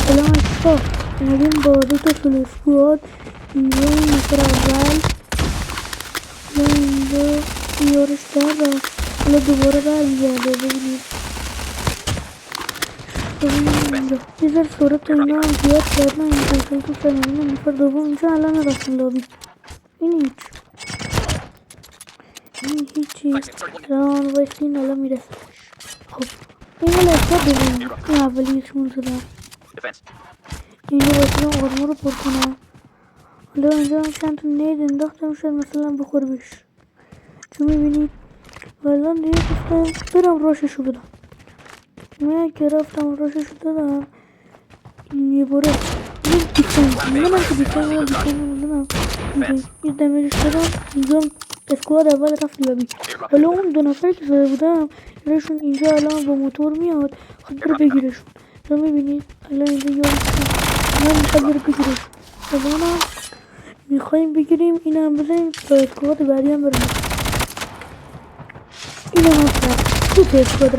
سلام عزیزا، اومدیم با 2 تا فول اسکواد اینجا. این نفر اول یا اینجا یارش کرد و حالا دوباره برمیگرده. ببینید اینجا یه ذر سرعت اینا هم زیاد کردن. این تایتل تو فنالین نفر دوم اینجا الان رفتن لابی. این هیچی الان وایسین الان میرسه. خب این حالا احساب ببینیم این اولیشون زدن. اینجا بایستیم آرما رو پر کنم. حالا اینجا هم چند تا نید انداختم شاید مثلا بخور بهش، چون میبینید الان دیگه گفتم برم راششو بدم. من که رفتم راششو دادم یه باره من که بیتنم یه دمیرش دادم. اینجا اسکواد اول رفت لابی. حالا اون 2 نفری که زده بودم یارشون اینجا الان با موتور میاد خود بره بگیرشون. تو میبینید الان اینجا یارشون من میخواد بره بگیرشون. الان میخواییم بگیریم اینم بزنیم تا اسکواد بعدی هم برم. اینم هم تو اسکواد